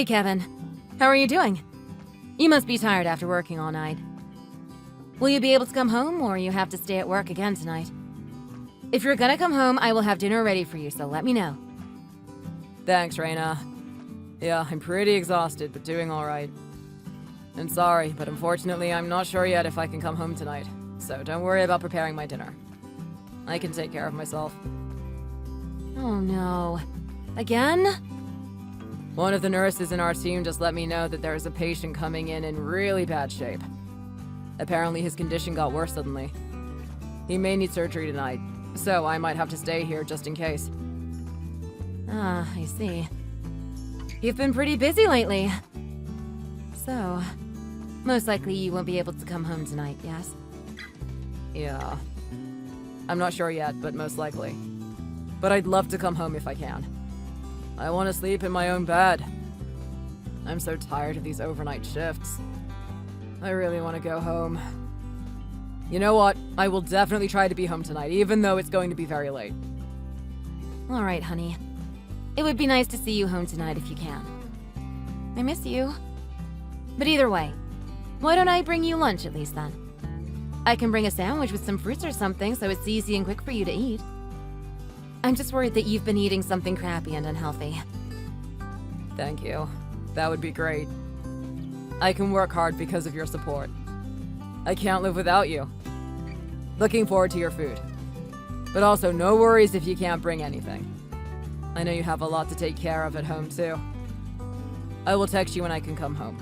Hey, Kevin. How are you doing? You must be tired after working all night. Will you be able to come home, or you have to stay at work again tonight? If you're gonna come home, I will have dinner ready for you, so let me know. Thanks, Raina. Yeah, I'm pretty exhausted, but doing alright. And sorry, but unfortunately, I'm not sure yet if I can come home tonight. So don't worry about preparing my dinner. I can take care of myself. Oh no. Again? One of the nurses in our team just let me know that there is a patient coming in really bad shape. Apparently his condition got worse suddenly. He may need surgery tonight, so I might have to stay here just in case. Ah, I see. You've been pretty busy lately. So, most likely you won't be able to come home tonight, yes? Yeah. I'm not sure yet, but most likely. But I'd love to come home if I can. I want to sleep in my own bed. I'm so tired of these overnight shifts. I really want to go home. You know what? I will definitely try to be home tonight, even though it's going to be very late. All right, honey. It would be nice to see you home tonight if you can. I miss you. But either way, why don't I bring you lunch at least then? I can bring a sandwich with some fruits or something so it's easy and quick for you to eat. I'm just worried that you've been eating something crappy and unhealthy. Thank you. That would be great. I can work hard because of your support. I can't live without you. Looking forward to your food. But also, no worries if you can't bring anything. I know you have a lot to take care of at home, too. I will text you when I can come home.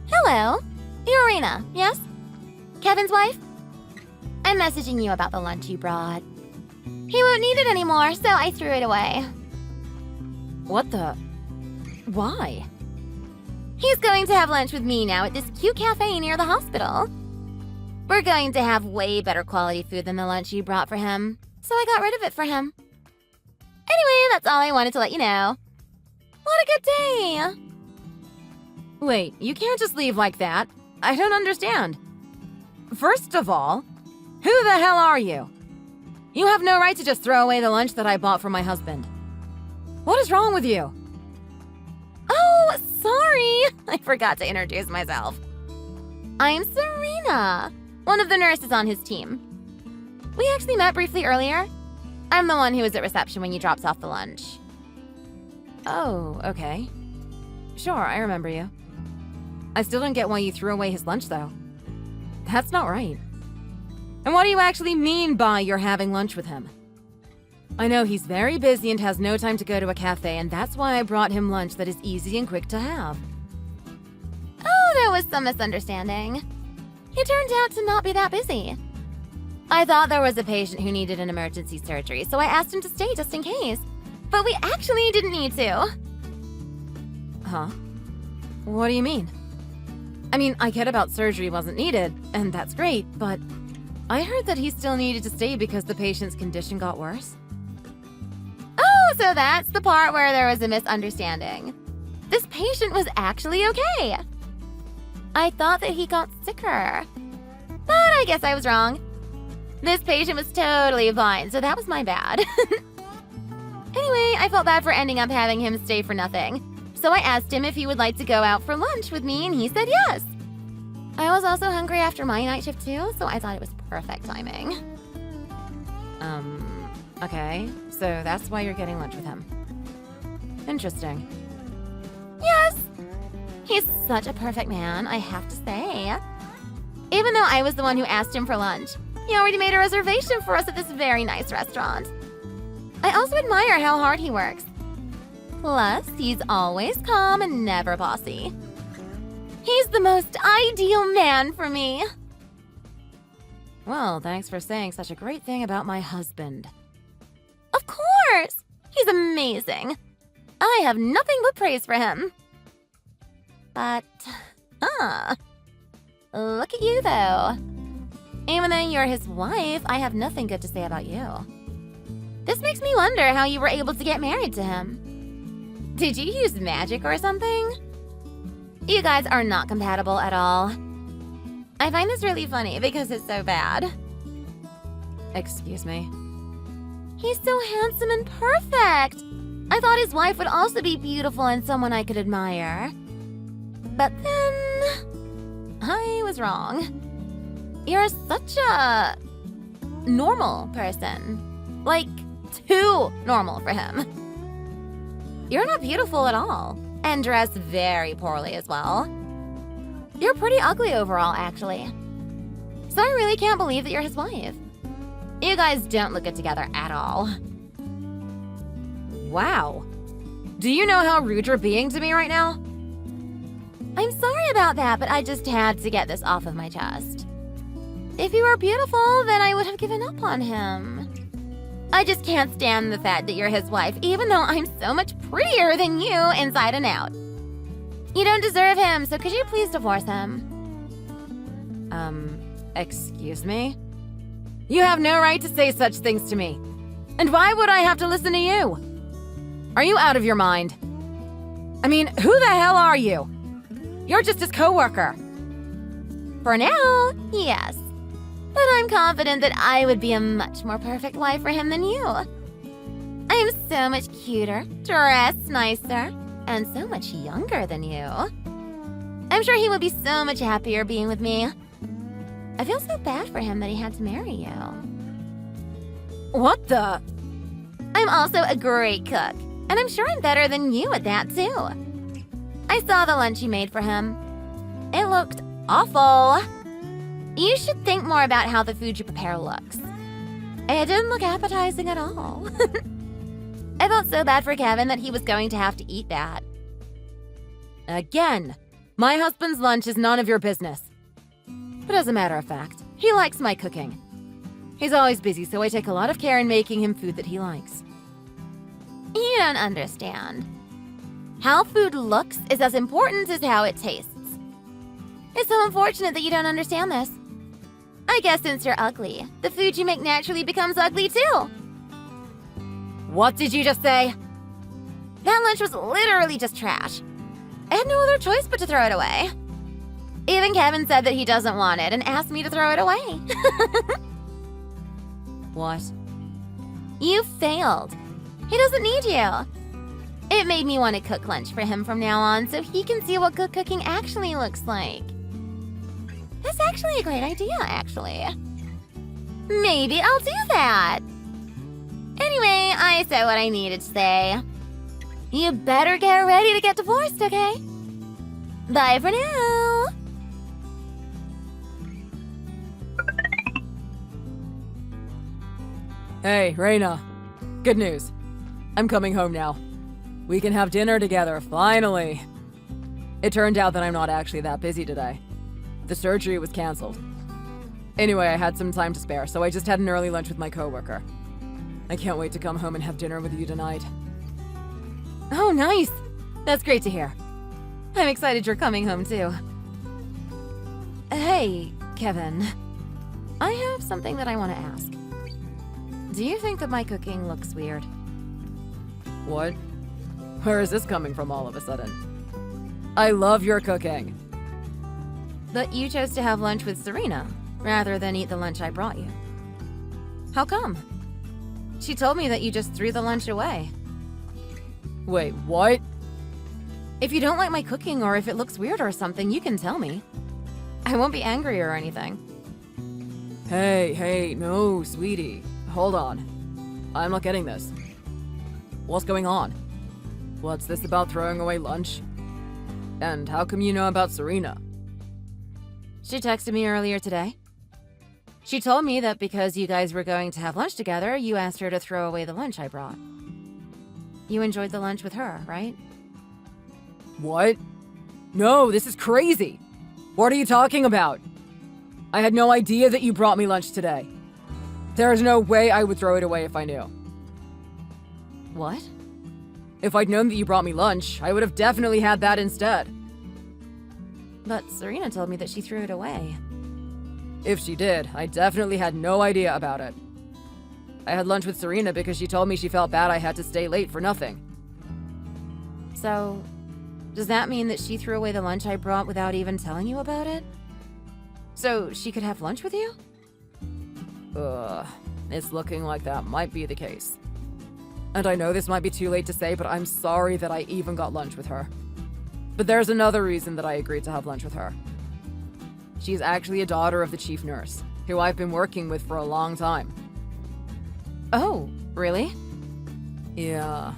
Hello, you're Irina, yes? Kevin's wife? I'm messaging you about the lunch you brought. He won't need it anymore, so I threw it away. What the? Why? He's going to have lunch with me now at this cute cafe near the hospital. We're going to have way better quality food than the lunch you brought for him, so I got rid of it for him. Anyway, that's all I wanted to let you know. What a good day! Wait, you can't just leave like that. I don't understand. First of all, who the hell are you? You have no right to just throw away the lunch that I bought for my husband. What is wrong with you? Oh, sorry! I forgot to introduce myself. I'm Serena, one of the nurses on his team. We actually met briefly earlier. I'm the one who was at reception when you dropped off the lunch. Oh, okay. Sure, I remember you. I still don't get why you threw away his lunch, though. That's not right. And what do you actually mean by you're having lunch with him? I know he's very busy and has no time to go to a cafe, and that's why I brought him lunch that is easy and quick to have. Oh, there was some misunderstanding. He turned out to not be that busy. I thought there was a patient who needed an emergency surgery, so I asked him to stay just in case. But we actually didn't need to. Huh? What do you mean? I mean, I get about surgery wasn't needed, and that's great, but I heard that he still needed to stay because the patient's condition got worse. Oh, so that's the part where there was a misunderstanding. This patient was actually okay. I thought that he got sicker. But I guess I was wrong. This patient was totally fine, so that was my bad. Anyway, I felt bad for ending up having him stay for nothing. So I asked him if he would like to go out for lunch with me, and he said yes. I was also hungry after my night shift too, so I thought it was perfect timing. Okay. So that's why you're getting lunch with him. Interesting. Yes! He's such a perfect man, I have to say. Even though I was the one who asked him for lunch, he already made a reservation for us at this very nice restaurant. I also admire how hard he works. Plus, he's always calm and never bossy. He's the most ideal man for me. Well, thanks for saying such a great thing about my husband. Of course! He's amazing. I have nothing but praise for him. But, look at you though. Even though you're his wife, I have nothing good to say about you. This makes me wonder how you were able to get married to him. Did you use magic or something? You guys are not compatible at all. I find this really funny because it's so bad. Excuse me? He's so handsome and perfect. I thought his wife would also be beautiful and someone I could admire. But then I was wrong. You're such a normal person. Like, too normal for him. You're not beautiful at all, and dressed very poorly as well. You're pretty ugly overall, actually. So I really can't believe that you're his wife. You guys don't look good together at all. Wow. Do you know how rude you're being to me right now? I'm sorry about that, but I just had to get this off of my chest. If you were beautiful, then I would have given up on him. I just can't stand the fact that you're his wife, even though I'm so much prettier than you inside and out. You don't deserve him, so could you please divorce him? Excuse me? You have no right to say such things to me. And why would I have to listen to you? Are you out of your mind? I mean, who the hell are you? You're just his coworker. For now, yes. But I'm confident that I would be a much more perfect wife for him than you. I am so much cuter, dressed nicer, and so much younger than you. I'm sure he would be so much happier being with me. I feel so bad for him that he had to marry you. What the? I'm also a great cook, and I'm sure I'm better than you at that too. I saw the lunch you made for him. It looked awful. You should think more about how the food you prepare looks. It didn't look appetizing at all. I felt so bad for Kevin that he was going to have to eat that. Again, my husband's lunch is none of your business. But as a matter of fact, he likes my cooking. He's always busy, so I take a lot of care in making him food that he likes. You don't understand. How food looks is as important as how it tastes. It's so unfortunate that you don't understand this. I guess since you're ugly, the food you make naturally becomes ugly too. What did you just say? That lunch was literally just trash. I had no other choice but to throw it away. Even Kevin said that he doesn't want it and asked me to throw it away. What? You failed. He doesn't need you. It made me want to cook lunch for him from now on so he can see what good cooking actually looks like. That's actually a great idea, actually. Maybe I'll do that. Anyway, I said what I needed to say. You better get ready to get divorced, okay? Bye for now. Hey, Reina. Good news. I'm coming home now. We can have dinner together, finally. It turned out that I'm not actually that busy today. The surgery was canceled. Anyway, I had some time to spare, so I just had an early lunch with my coworker. I can't wait to come home and have dinner with you tonight. Oh, nice! That's great to hear. I'm excited you're coming home, too. Hey, Kevin. I have something that I want to ask. Do you think that my cooking looks weird? What? Where is this coming from all of a sudden? I love your cooking. But you chose to have lunch with Serena, rather than eat the lunch I brought you. How come? She told me that you just threw the lunch away. Wait, what? If you don't like my cooking or if it looks weird or something, you can tell me. I won't be angry or anything. Hey, no, sweetie. Hold on. I'm not getting this. What's going on? What's this about throwing away lunch? And how come you know about Serena? She texted me earlier today. She told me that because you guys were going to have lunch together, you asked her to throw away the lunch I brought. You enjoyed the lunch with her, right? What? No, this is crazy. What are you talking about? I had no idea that you brought me lunch today. There's no way I would throw it away if I knew. What? If I'd known that you brought me lunch, I would have definitely had that instead. But Serena told me that she threw it away. If she did, I definitely had no idea about it. I had lunch with Serena because she told me she felt bad I had to stay late for nothing. So, does that mean that she threw away the lunch I brought without even telling you about it? So she could have lunch with you? It's looking like that might be the case. And I know this might be too late to say, but I'm sorry that I even got lunch with her. But there's another reason that I agreed to have lunch with her. She's actually a daughter of the chief nurse, who I've been working with for a long time. Oh, really? Yeah.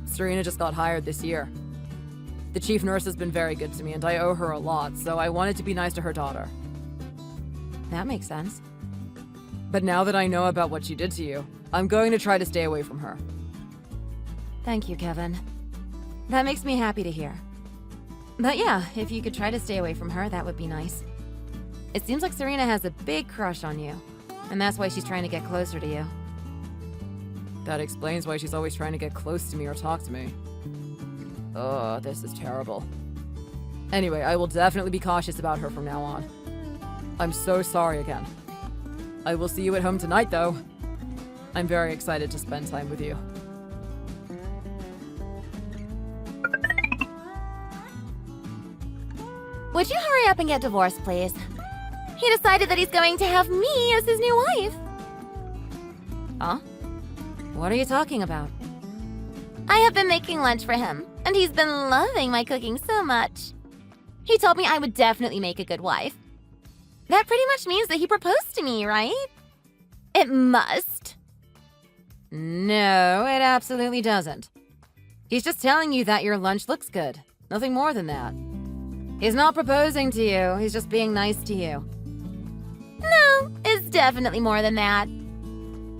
Serena just got hired this year. The chief nurse has been very good to me, and I owe her a lot, so I wanted to be nice to her daughter. That makes sense. But now that I know about what she did to you, I'm going to try to stay away from her. Thank you, Kevin. That makes me happy to hear. But yeah, if you could try to stay away from her, that would be nice. It seems like Serena has a big crush on you, and that's why she's trying to get closer to you. That explains why she's always trying to get close to me or talk to me. Ugh, this is terrible. Anyway, I will definitely be cautious about her from now on. I'm so sorry again. I will see you at home tonight, though. I'm very excited to spend time with you. Would you hurry up and get divorced, please? He decided that he's going to have me as his new wife. Huh? What are you talking about? I have been making lunch for him, and he's been loving my cooking so much. He told me I would definitely make a good wife. That pretty much means that he proposed to me, right? It must. No, it absolutely doesn't. He's just telling you that your lunch looks good. Nothing more than that. He's not proposing to you, he's just being nice to you. No, it's definitely more than that.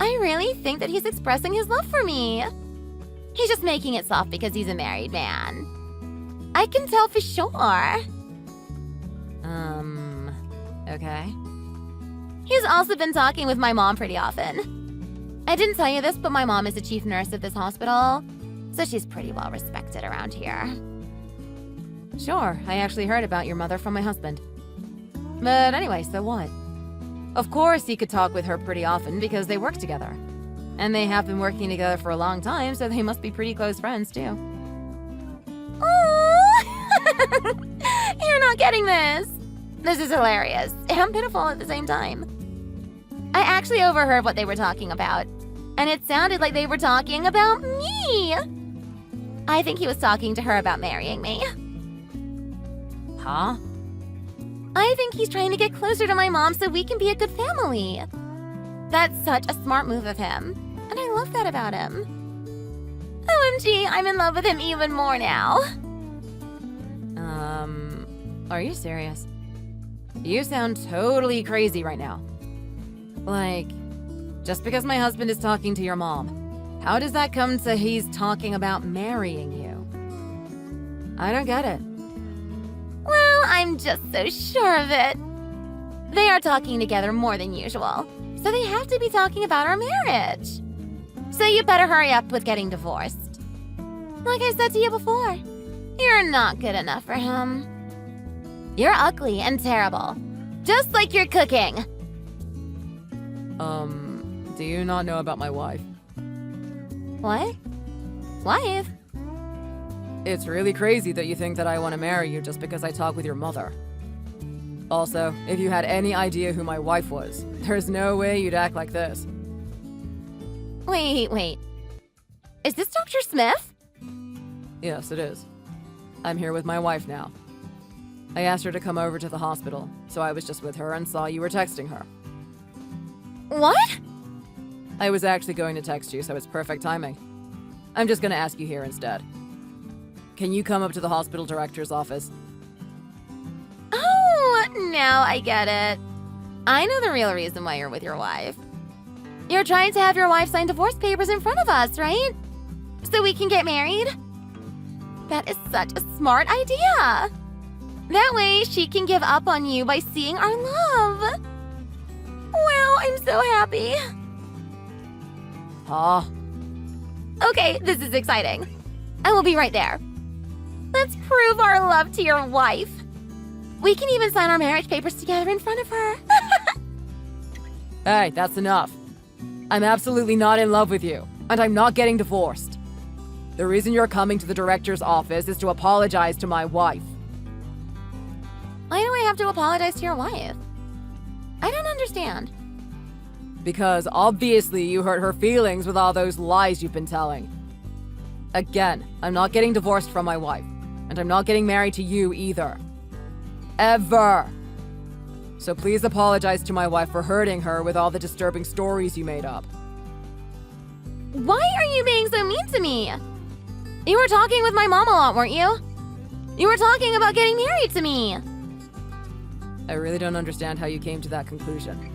I really think that he's expressing his love for me. He's just making it soft because he's a married man. I can tell for sure. Okay. He's also been talking with my mom pretty often. I didn't tell you this, but my mom is the chief nurse at this hospital, so she's pretty well respected around here. Sure, I actually heard about your mother from my husband. But anyway, so what? Of course he could talk with her pretty often because they work together. And they have been working together for a long time, so they must be pretty close friends, too. Oh, you're not getting this. This is hilarious and pitiful at the same time. I actually overheard what they were talking about, and it sounded like they were talking about me. I think he was talking to her about marrying me. Huh? I think he's trying to get closer to my mom so we can be a good family. That's such a smart move of him, and I love that about him. OMG, I'm in love with him even more now. Are you serious? You sound totally crazy right now. Like, just because my husband is talking to your mom, how does that come to he's talking about marrying you? I don't get it. Well, I'm just so sure of it. They are talking together more than usual, so they have to be talking about our marriage. So you better hurry up with getting divorced. Like I said to you before, you're not good enough for him. You're ugly and terrible, just like your cooking. Do you not know about my wife? What? Wife? It's really crazy that you think that I want to marry you just because I talk with your mother. Also, if you had any idea who my wife was, there's no way you'd act like this. Wait. Is this Dr. Smith? Yes, it is. I'm here with my wife now. I asked her to come over to the hospital, so I was just with her and saw you were texting her. What? I was actually going to text you, so it's perfect timing. I'm just going to ask you here instead. Can you come up to the hospital director's office? Oh, now I get it. I know the real reason why you're with your wife. You're trying to have your wife sign divorce papers in front of us, right? So we can get married? That is such a smart idea. That way she can give up on you by seeing our love. Wow, I'm so happy. Huh? Okay, this is exciting. I will be right there. Let's prove our love to your wife. We can even sign our marriage papers together in front of her. Hey, that's enough. I'm absolutely not in love with you, and I'm not getting divorced. The reason you're coming to the director's office is to apologize to my wife. Why do I have to apologize to your wife? I don't understand. Because obviously you hurt her feelings with all those lies you've been telling. Again, I'm not getting divorced from my wife. And I'm not getting married to you either. Ever. So please apologize to my wife for hurting her with all the disturbing stories you made up. Why are you being so mean to me? You were talking with my mom a lot, weren't you? You were talking about getting married to me. I really don't understand how you came to that conclusion.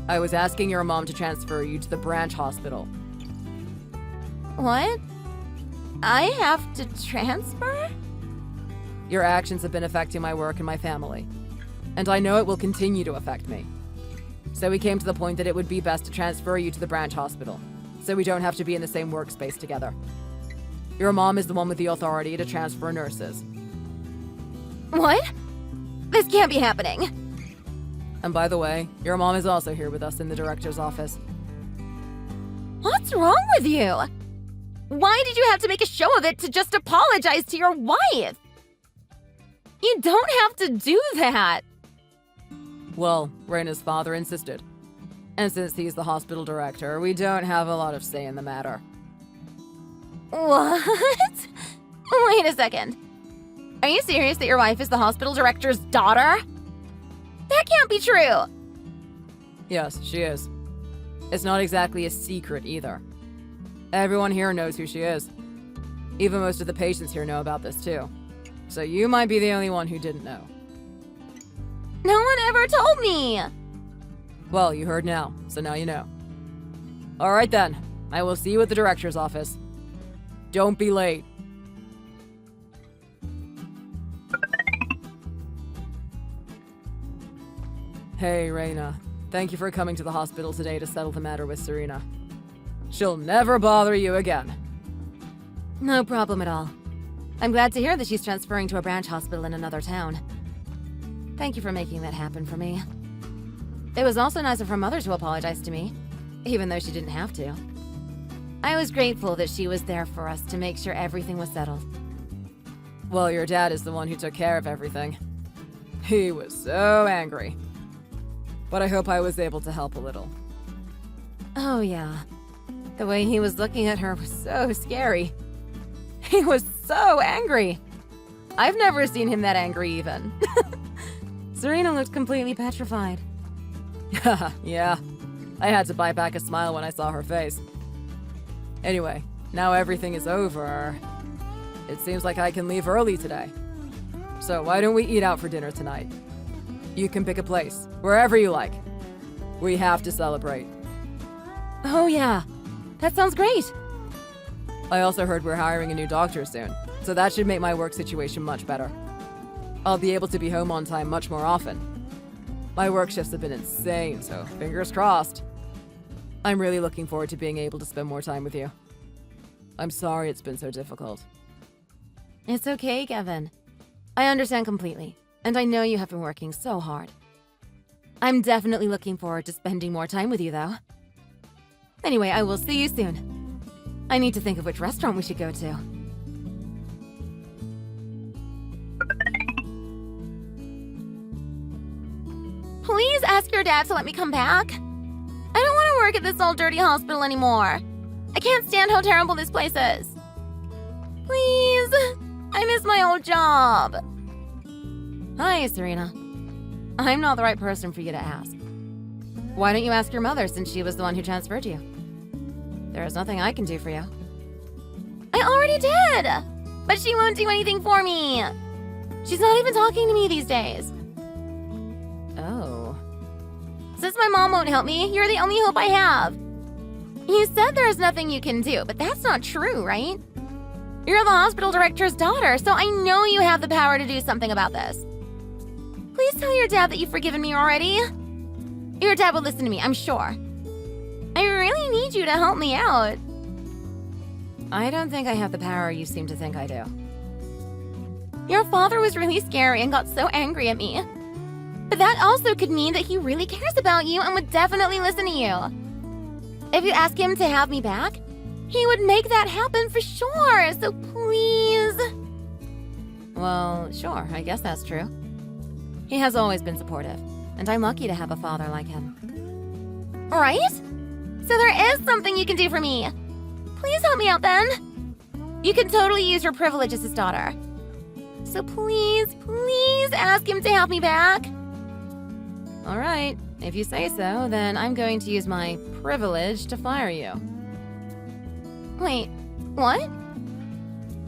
I was asking your mom to transfer you to the branch hospital. What? I have to transfer? Your actions have been affecting my work and my family. And I know it will continue to affect me. So we came to the point that it would be best to transfer you to the branch hospital, so we don't have to be in the same workspace together. Your mom is the one with the authority to transfer nurses. What? This can't be happening. And by the way, your mom is also here with us in the director's office. What's wrong with you? Why did you have to make a show of it to just apologize to your wife? You don't have to do that. Well, Raina's father insisted. And since he's the hospital director, we don't have a lot of say in the matter. What? Wait a second. Are you serious that your wife is the hospital director's daughter? That can't be true. Yes, she is. It's not exactly a secret either. Everyone here knows who she is. Even most of the patients here know about this too. So you might be the only one who didn't know. No one ever told me. Well, you heard now, so now you know. Alright then, I will see you at the director's office. Don't be late. Hey, Raina. Thank you for coming to the hospital today to settle the matter with Serena. She'll never bother you again. No problem at all. I'm glad to hear that she's transferring to a branch hospital in another town. Thank you for making that happen for me. It was also nice of her mother to apologize to me, even though she didn't have to. I was grateful that she was there for us to make sure everything was settled. Well, your dad is the one who took care of everything. He was so angry. But I hope I was able to help a little. Oh yeah. The way he was looking at her was so scary. He was so angry. I've never seen him that angry even. Serena looked completely petrified. Yeah, I had to bite back a smile when I saw her face. Anyway, now everything is over. It seems like I can leave early today. So why don't we eat out for dinner tonight? You can pick a place, wherever you like. We have to celebrate. Oh yeah, that sounds great. I also heard we're hiring a new doctor soon, so that should make my work situation much better. I'll be able to be home on time much more often. My work shifts have been insane, so fingers crossed. I'm really looking forward to being able to spend more time with you. I'm sorry it's been so difficult. It's okay, Kevin. I understand completely, and I know you have been working so hard. I'm definitely looking forward to spending more time with you, though. Anyway, I will see you soon. I need to think of which restaurant we should go to. Please ask your dad to let me come back. I don't want to work at this old dirty hospital anymore. I can't stand how terrible this place is. Please. I miss my old job. Hi, Serena. I'm not the right person for you to ask. Why don't you ask your mother since she was the one who transferred you? There is nothing I can do for you. I already did. But she won't do anything for me. She's not even talking to me these days. Oh. Since my mom won't help me, you're the only hope I have. You said there's nothing you can do, but that's not true, right? You're the hospital director's daughter, so I know you have the power to do something about this. Please tell your dad that you've forgiven me already. Your dad will listen to me, I'm sure. I really need you to help me out. I don't think I have the power you seem to think I do. Your father was really scary and got so angry at me. But that also could mean that he really cares about you and would definitely listen to you. If you ask him to have me back, he would make that happen for sure, so please. Well, sure, I guess that's true. He has always been supportive, and I'm lucky to have a father like him. Right? So there is something you can do for me. Please help me out then. You can totally use your privilege as his daughter. So please, please ask him to have me back. All right, if you say so, then I'm going to use my privilege to fire you. Wait, what?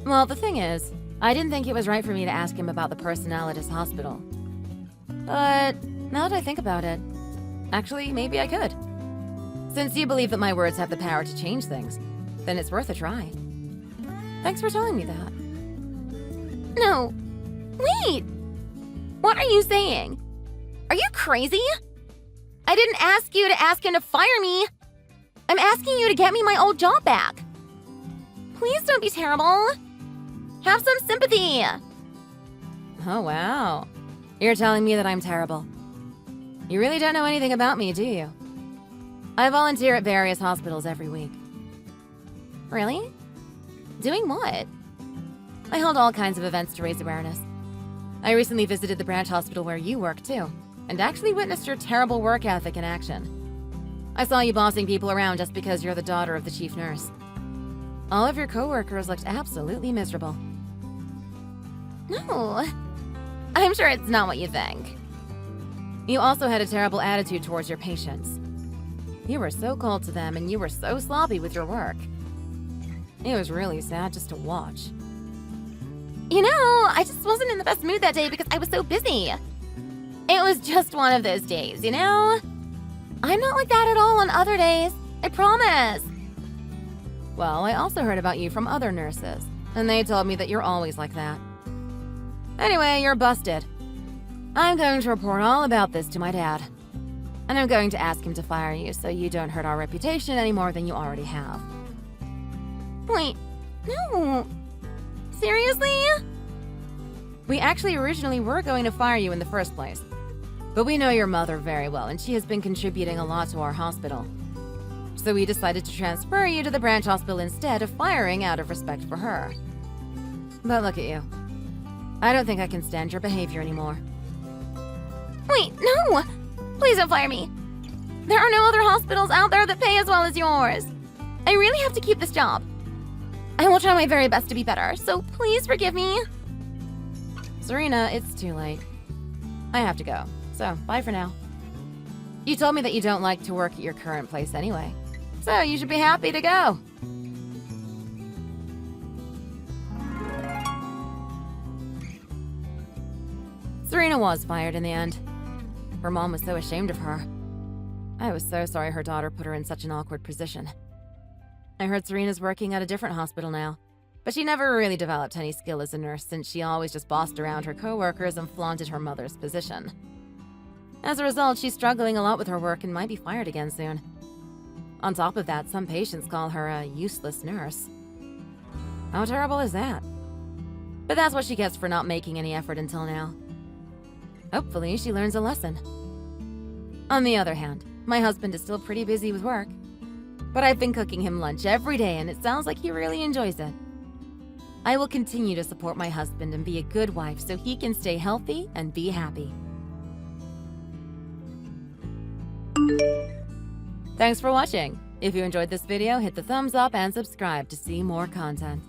Well, the thing is, I didn't think it was right for me to ask him about the personnel at his hospital. But now that I think about it, actually, maybe I could. Since you believe that my words have the power to change things, then it's worth a try. Thanks for telling me that. No. Wait. What are you saying? Are you crazy? I didn't ask you to ask him to fire me. I'm asking you to get me my old job back. Please don't be terrible. Have some sympathy. Oh, wow. You're telling me that I'm terrible. You really don't know anything about me, do you? I volunteer at various hospitals every week. Really? Doing what? I hold all kinds of events to raise awareness. I recently visited the branch hospital where you work, too, and actually witnessed your terrible work ethic in action. I saw you bossing people around just because you're the daughter of the chief nurse. All of your coworkers looked absolutely miserable. No. I'm sure it's not what you think. You also had a terrible attitude towards your patients. You were so cold to them, and you were so sloppy with your work. It was really sad just to watch. You know, I just wasn't in the best mood that day because I was so busy. It was just one of those days, you know? I'm not like that at all on other days. I promise. Well, I also heard about you from other nurses, and they told me that you're always like that. Anyway, you're busted. I'm going to report all about this to my dad. And I'm going to ask him to fire you so you don't hurt our reputation any more than you already have. Wait, no. Seriously? We actually originally were going to fire you in the first place. But we know your mother very well, and she has been contributing a lot to our hospital. So we decided to transfer you to the branch hospital instead of firing out of respect for her. But look at you. I don't think I can stand your behavior anymore. Wait, no! Please don't fire me. There are no other hospitals out there that pay as well as yours. I really have to keep this job. I will try my very best to be better, so please forgive me. Serena, it's too late. I have to go, so bye for now. You told me that you don't like to work at your current place anyway, so you should be happy to go. Serena was fired in the end. Her mom was so ashamed of her. I was so sorry her daughter put her in such an awkward position. I heard Serena's working at a different hospital now, but she never really developed any skill as a nurse since she always just bossed around her coworkers and flaunted her mother's position. As a result, she's struggling a lot with her work and might be fired again soon. On top of that, some patients call her a useless nurse. How terrible is that? But that's what she gets for not making any effort until now. Hopefully, she learns a lesson. On the other hand, my husband is still pretty busy with work. But I've been cooking him lunch every day, and it sounds like he really enjoys it. I will continue to support my husband and be a good wife so he can stay healthy and be happy. Thanks for watching. If you enjoyed this video, hit the thumbs up and subscribe to see more content.